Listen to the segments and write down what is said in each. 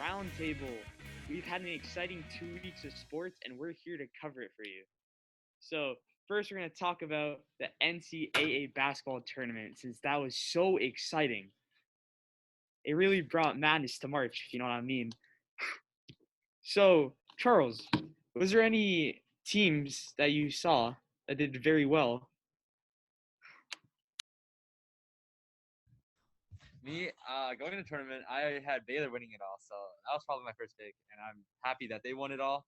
Roundtable. We've had an exciting 2 weeks of sports, and we're here to cover it for you. So, first, we're going to talk about the NCAA basketball tournament since that was so exciting. It really brought madness to March, if you know what I mean. So, Charles, was there any teams that you saw that did very well? Going to the tournament, I had Baylor winning it all, so that was probably my first pick, and I'm happy that they won it all.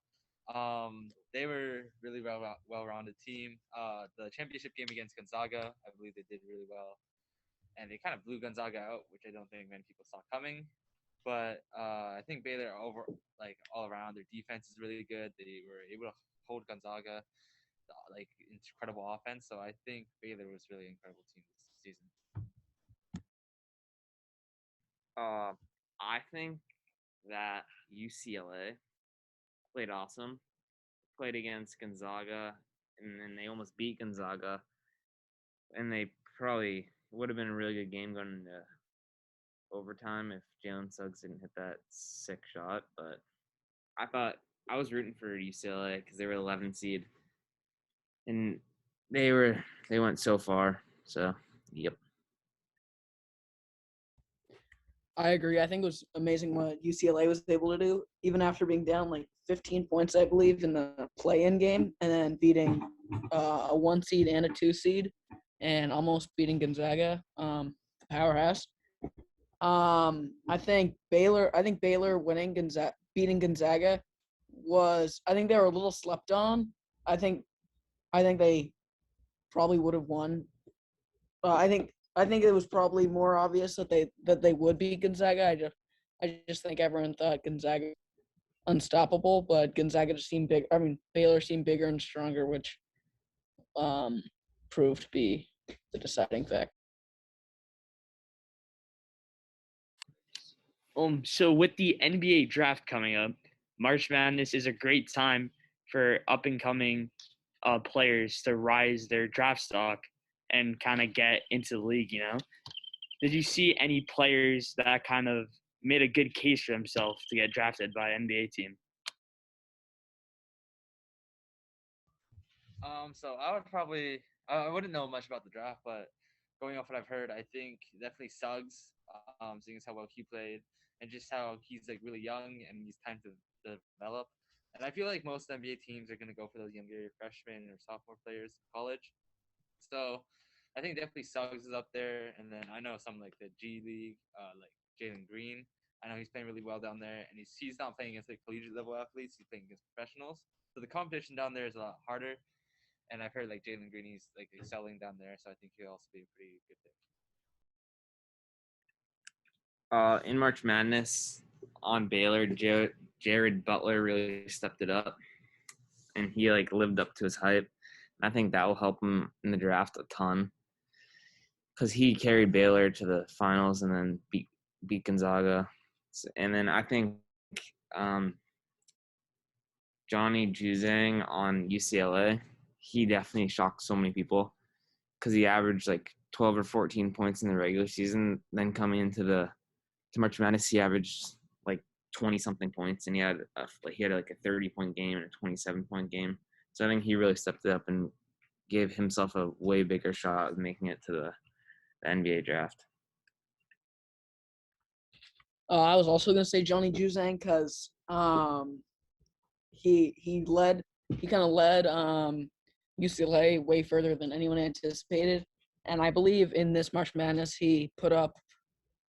They were really well-rounded team. The championship game against Gonzaga, I believe they did really well, and they kind of blew Gonzaga out, which I don't think many people saw coming. But I think Baylor all around, their defense is really good. They were able to hold Gonzaga, incredible offense. So I think Baylor was really an incredible team this season. I think that UCLA played awesome. Played against Gonzaga, and then they almost beat Gonzaga. And they probably would have been a really good game going into overtime if Jalen Suggs didn't hit that sick shot. But I thought I was rooting for UCLA because they were the 11th seed, and they went so far. So, yep. I agree. I think it was amazing what UCLA was able to do, even after being down like 15 points, I believe, in the play-in game, and then beating a 1 seed and a 2 seed, and almost beating Gonzaga, the powerhouse. I think Baylor beating Gonzaga was. I think they were a little slept on. I think they probably would have won. I think it was probably more obvious that they would beat Gonzaga. I just think everyone thought Gonzaga unstoppable, but Gonzaga just seemed big. I mean, Baylor seemed bigger and stronger, which proved to be the deciding factor. So with the NBA draft coming up, March Madness is a great time for up and coming players to rise their draft stock and kind of get into the league. Did you see any players that kind of made a good case for themselves to get drafted by an NBA team? So I wouldn't know much about the draft, but going off what I've heard, I think definitely Suggs, seeing as how well he played and just how he's like really young and he's time to develop. And I feel like most NBA teams are gonna go for those younger freshmen or sophomore players in college. So I think definitely Suggs is up there, and then I know some like the G League, like Jalen Green. I know he's playing really well down there, and he's not playing against like collegiate level athletes. He's playing against professionals. So the competition down there is a lot harder. And I've heard like Jalen Green, he's like excelling down there, so I think he'll also be a pretty good pick. In March Madness on Baylor, Jared Butler really stepped it up, and he lived up to his hype. I think that will help him in the draft a ton because he carried Baylor to the finals and then beat Gonzaga. And then I think Johnny Juzang on UCLA, he definitely shocked so many people because he averaged 12 or 14 points in the regular season. Then coming into to March Madness, he averaged 20 something points, and he had a 30-point game and a 27-point game. So I think he really stepped it up and gave himself a way bigger shot of making it to the NBA draft. I was also going to say Johnny Juzang because he kind of led UCLA way further than anyone anticipated, and I believe in this March Madness he put up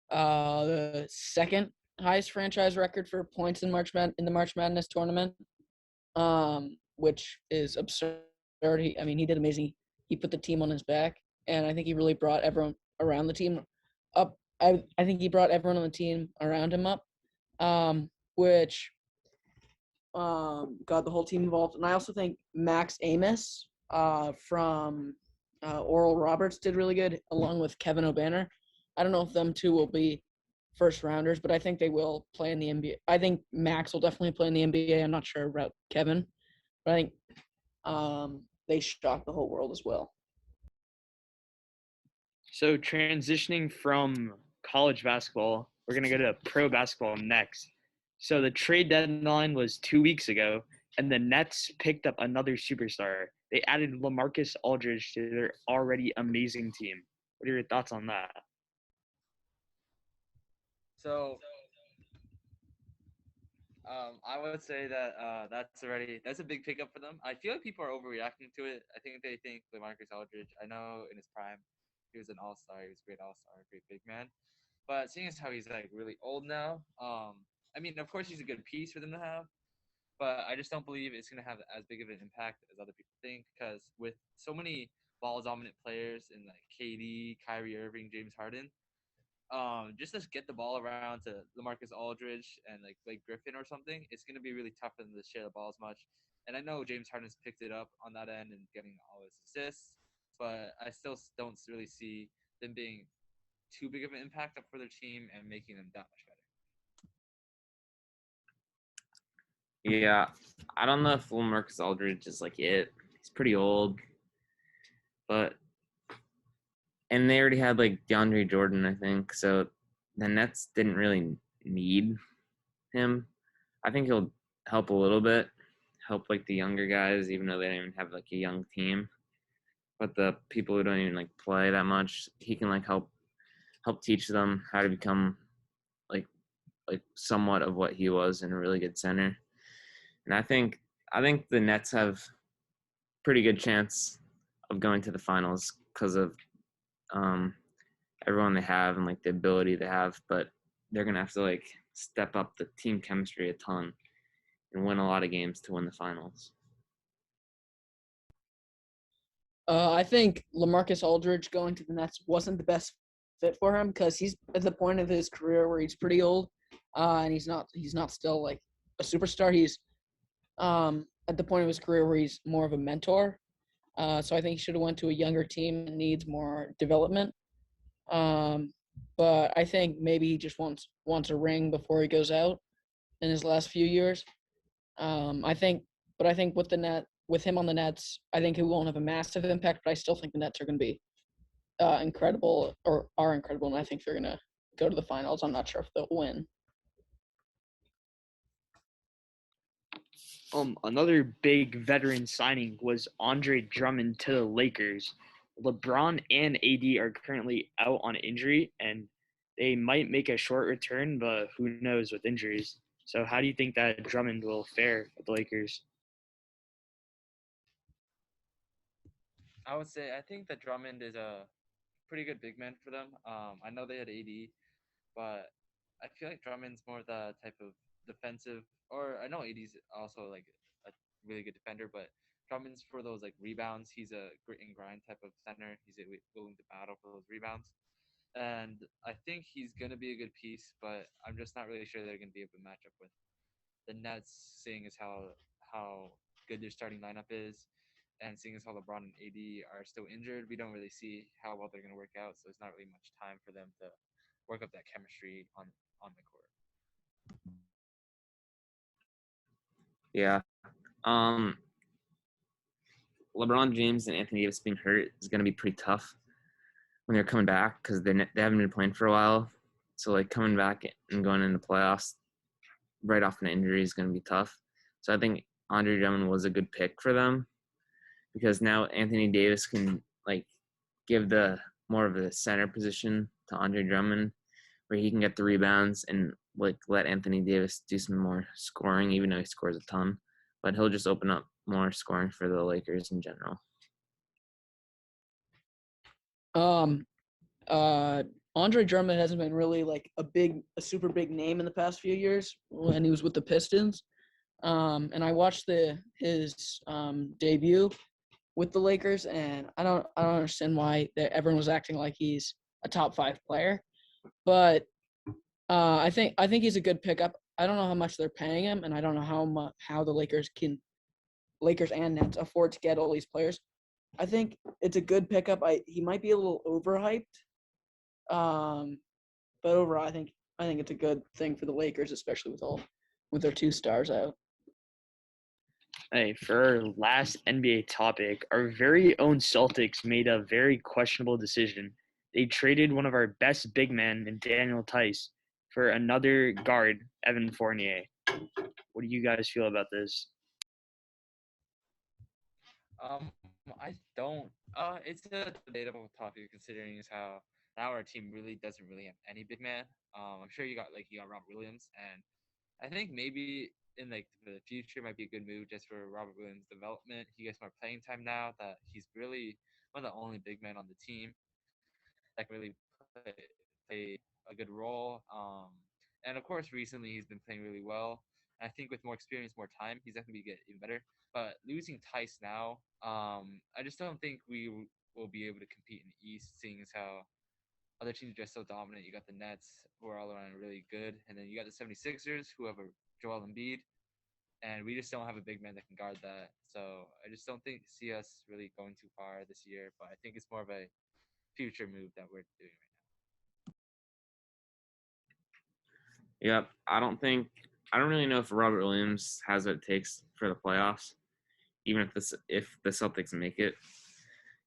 the second highest franchise record for points in the March Madness tournament, which is absurd. He did amazing. He put the team on his back, and I think he really brought everyone around the team up. I think he brought everyone on the team around him up, which got the whole team involved. And I also think Max Amos from Oral Roberts did really good, along with Kevin O'Banner. I don't know if them two will be first rounders, but I think they will play in the NBA. I think Max will definitely play in the NBA. I'm not sure about Kevin, but I think they shocked the whole world as well. So transitioning from college basketball, we're going to go to pro basketball next. So the trade deadline was 2 weeks ago, and the Nets picked up another superstar. They added LaMarcus Aldridge to their already amazing team. What are your thoughts on that? So I would say that that's a big pickup for them. I feel like people are overreacting to it. I think they think LaMarcus Aldridge. I know in his prime, he was an all-star. He was a great all-star, great big man. But seeing as how he's like really old now, I mean, of course he's a good piece for them to have, but I just don't believe it's gonna have as big of an impact as other people think. Because with so many ball dominant players in like KD, Kyrie Irving, James Harden, just to get the ball around to LaMarcus Aldridge and like Blake Griffin or something, it's going to be really tough for them to share the ball as much. And I know James Harden's picked it up on that end and getting all his assists, but I still don't really see them being too big of an impact for their team and making them that much better. Yeah, I don't know if LaMarcus Aldridge is like it. He's pretty old, but and they already had like DeAndre Jordan, I think. So the Nets didn't really need him. I think he'll help a little bit, help like the younger guys, even though they don't even have like a young team. But the people who don't even like play that much, he can like help teach them how to become like somewhat of what he was in a really good center. And I think the Nets have pretty good chance of going to the finals because of everyone they have and like the ability they have, but they're gonna have to like step up the team chemistry a ton and win a lot of games to win the finals. I think LaMarcus Aldridge going to the Nets wasn't the best fit for him because he's at the point of his career where he's pretty old, and he's not still like a superstar. He's at the point of his career where he's more of a mentor. So I think he should have went to a younger team and needs more development. But I think maybe he just wants a ring before he goes out in his last few years. I think with him on the Nets, I think he won't have a massive impact, but I still think the Nets are going to be incredible or are incredible, and I think they're going to go to the finals. I'm not sure if they'll win. Another big veteran signing was Andre Drummond to the Lakers. LeBron and AD are currently out on injury, and they might make a short return, but who knows with injuries. So how do you think that Drummond will fare with the Lakers? I would say I think that Drummond is a pretty good big man for them. I know they had AD, but I feel like Drummond's more the type of defensive, or I know AD's also like a really good defender, but Drummond's for those like rebounds. He's a grit and grind type of center. He's willing to battle for those rebounds, and I think he's gonna be a good piece. But I'm just not really sure they're gonna be able to match up with the Nets, seeing as how good their starting lineup is, and seeing as how LeBron and AD are still injured, we don't really see how well they're going to work out. So it's not really much time for them to work up that chemistry on the court. Yeah. LeBron James and Anthony Davis being hurt is going to be pretty tough when they're coming back because they haven't been playing for a while. So like coming back and going into playoffs right off an injury is going to be tough. So I think Andre Drummond was a good pick for them because now Anthony Davis can like give the more of a center position to Andre Drummond where he can get the rebounds and like let Anthony Davis do some more scoring, even though he scores a ton. But he'll just open up more scoring for the Lakers in general. Andre Drummond hasn't been really like a super big name in the past few years when he was with the Pistons. And I watched his debut with the Lakers, and I don't understand why everyone was acting like he's a top 5 player. But I think he's a good pickup. I don't know how much they're paying him, and I don't know how the Lakers and Nets afford to get all these players. I think it's a good pickup. He might be a little overhyped, but overall, I think it's a good thing for the Lakers, especially with their 2 stars out. Hey, for our last NBA topic, our very own Celtics made a very questionable decision. They traded one of our best big men in Daniel Tice for another guard, Evan Fournier. What do you guys feel about this? I don't. It's a debatable topic considering is how now our team really doesn't really have any big man. I'm sure you got Robert Williams, and I think maybe in like the future might be a good move just for Robert Williams' development. He gets more playing time now that he's really one of the only big men on the team that can really play a good role. And of course, recently he's been playing really well. And I think with more experience, more time, he's definitely get even better. But losing Tice now, I just don't think we will be able to compete in the East, seeing as how other teams are just so dominant. You got the Nets, who are all around really good, and then you got the 76ers, who have a Joel Embiid, and we just don't have a big man that can guard that. So I just don't think see us really going too far this year. But I think it's more of a future move that we're doing right Yep. I don't really know if Robert Williams has what it takes for the playoffs, even if the Celtics make it,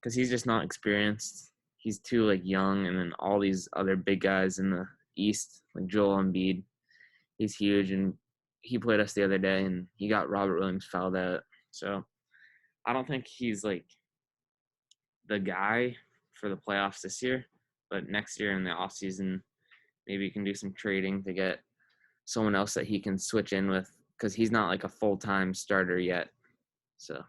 because he's just not experienced. He's too like young, and then all these other big guys in the East, like Joel Embiid, he's huge, and he played us the other day, and he got Robert Williams fouled out. So I don't think he's like the guy for the playoffs this year, but next year in the off season, maybe he can do some trading to get someone else that he can switch in with because he's not like a full-time starter yet. So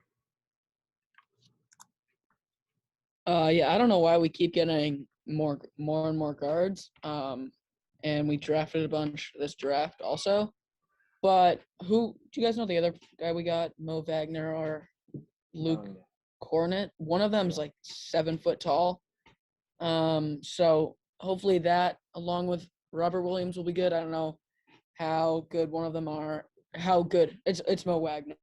Yeah, I don't know why we keep getting more and more guards. And we drafted a bunch this draft also. But who do you guys know the other guy we got? Mo Wagner or Luke now. Cornet? One of them's like 7 foot tall. So hopefully that along with Robert Williams will be good. I don't know how good one of them are. How good it's Mo Wagner.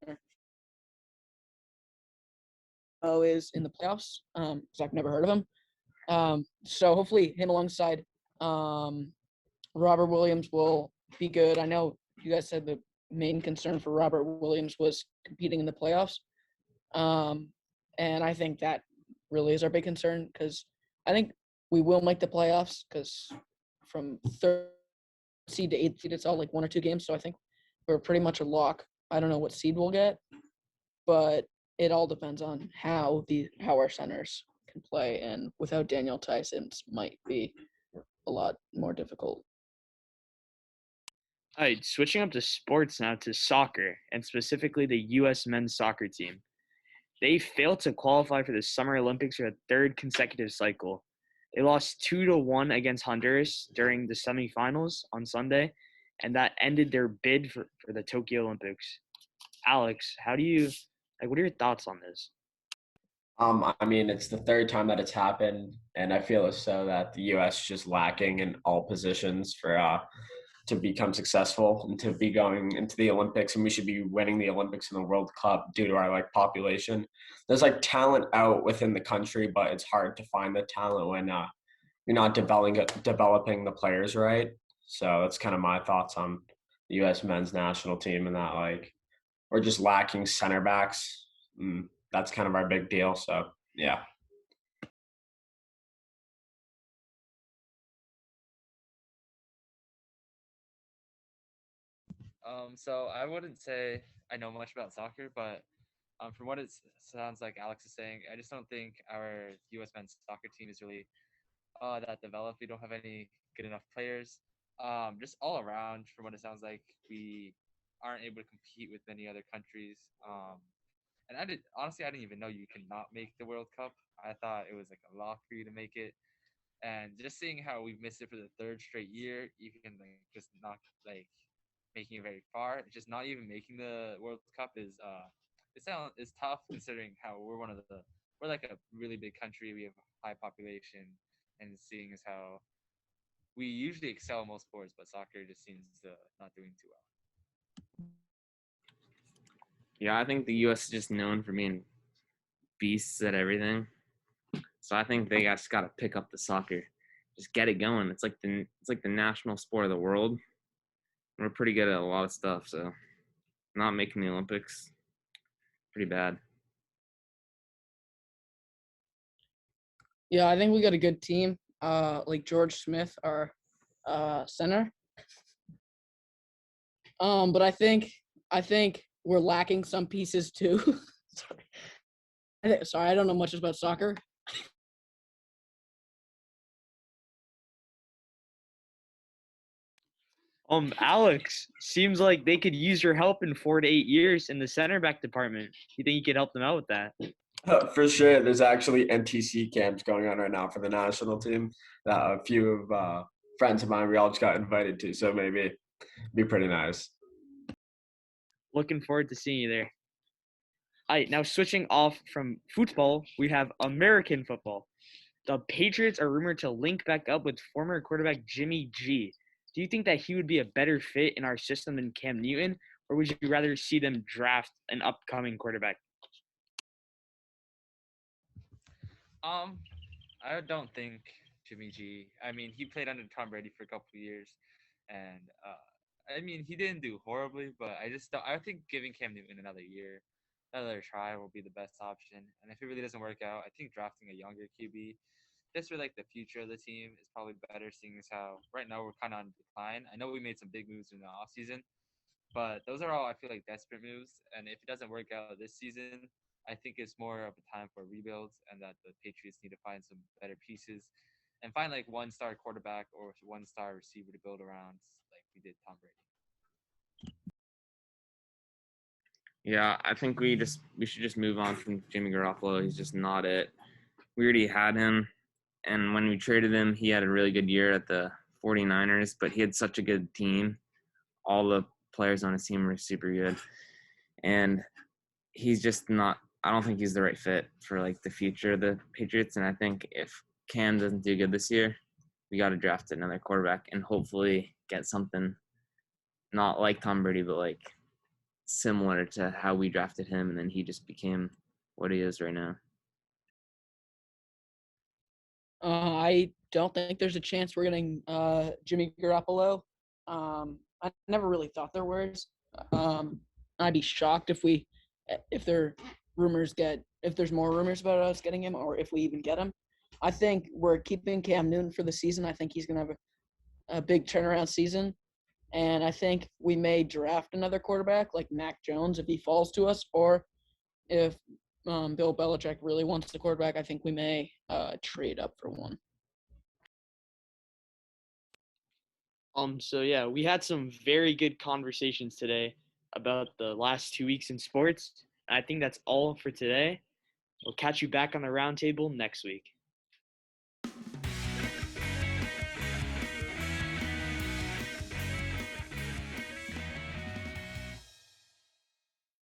Mo is in the playoffs. Because I've never heard of him. So hopefully him alongside Robert Williams will be good. I know you guys said the main concern for Robert Williams was competing in the playoffs. And I think that really is our big concern because I think we will make the playoffs because from third seed to eighth seed, it's all like 1 or 2 games. So I think we're pretty much a lock. I don't know what seed we'll get, but it all depends on how our centers can play. And without Daniel Tyson, might be a lot more difficult. All right, switching up to sports now to soccer, and specifically the U.S. men's soccer team. They failed to qualify for the Summer Olympics for a third consecutive cycle. They lost 2-1 against Honduras during the semifinals on Sunday, and that ended their bid for the Tokyo Olympics. Alex, what are your thoughts on this? I mean, it's the third time that it's happened, and I feel as though that the U.S. is just lacking in all positions for to become successful and to be going into the Olympics, and we should be winning the Olympics and the World Cup due to our like population. There's like talent out within the country, but it's hard to find the talent when you're not developing the players right. So that's kind of my thoughts on the U.S. men's national team and that like we're just lacking center backs. That's kind of our big deal. So yeah. So I wouldn't say I know much about soccer, but from what it sounds like Alex is saying, I just don't think our U.S. men's soccer team is really that developed. We don't have any good enough players. Just all around, from what it sounds like, we aren't able to compete with many other countries. And I didn't even know you cannot make the World Cup. I thought it was like a lock for you to make it. And just seeing how we've missed it for the third straight year, even like just not like making it very far, just not even making the World Cup is tough considering how we're like a really big country. We have a high population, and seeing as how we usually excel in most sports, but soccer just seems to not doing too well. yeah, I think the U.S. is just known for being beasts at everything. So I think they just got to pick up the soccer, just get it going. It's like the national sport of the world. We're pretty good at a lot of stuff, so not making the Olympics, pretty bad. Yeah, I think we got a good team. Like George Smith, our center. But I think we're lacking some pieces too. Sorry, I don't know much about soccer. Alex, seems like they could use your help in 4 to 8 years in the center back department. You think you could help them out with that? For sure, there's actually NTC camps going on right now for the national team that a few of friends of mine we all just got invited to. So maybe it'd be pretty nice. Looking forward to seeing you there. All right, now switching off from football, we have American football. The Patriots are rumored to link back up with former quarterback Jimmy G. Do you think that he would be a better fit in our system than Cam Newton, or would you rather see them draft an upcoming quarterback? I don't think Jimmy G. I mean, he played under Tom Brady for a couple of years, and I mean, he didn't do horribly, but I think giving Cam Newton another year, another try will be the best option. And if it really doesn't work out, I think drafting a younger QB just for like the future of the team is probably better, seeing as how right now we're kind of on decline. I know we made some big moves in the offseason, but those are all I feel like desperate moves. And if it doesn't work out this season, I think it's more of a time for rebuilds, and that the Patriots need to find some better pieces and find like one-star quarterback or one-star receiver to build around, like we did Tom Brady. Yeah, I think we should just move on from Jimmy Garoppolo. He's just not it. We already had him, and when we traded him, he had a really good year at the 49ers, but he had such a good team. All the players on his team were super good. And he's just not – I don't think he's the right fit for, like, the future of the Patriots. And I think if Cam doesn't do good this year, we got to draft another quarterback and hopefully get something not like Tom Brady, but, like, similar to how we drafted him, and then he just became what he is right now. I don't think there's a chance we're getting Jimmy Garoppolo. I never really thought there was. I'd be shocked if there's more rumors about us getting him, or if we even get him. I think we're keeping Cam Newton for the season. I think he's gonna have a big turnaround season, and I think we may draft another quarterback like Mac Jones if he falls to us, or if Bill Belichick really wants the quarterback, I think we may trade up for one. So yeah, we had some very good conversations today about the last 2 weeks in sports. I think that's all for today. We'll catch you back on the roundtable next week.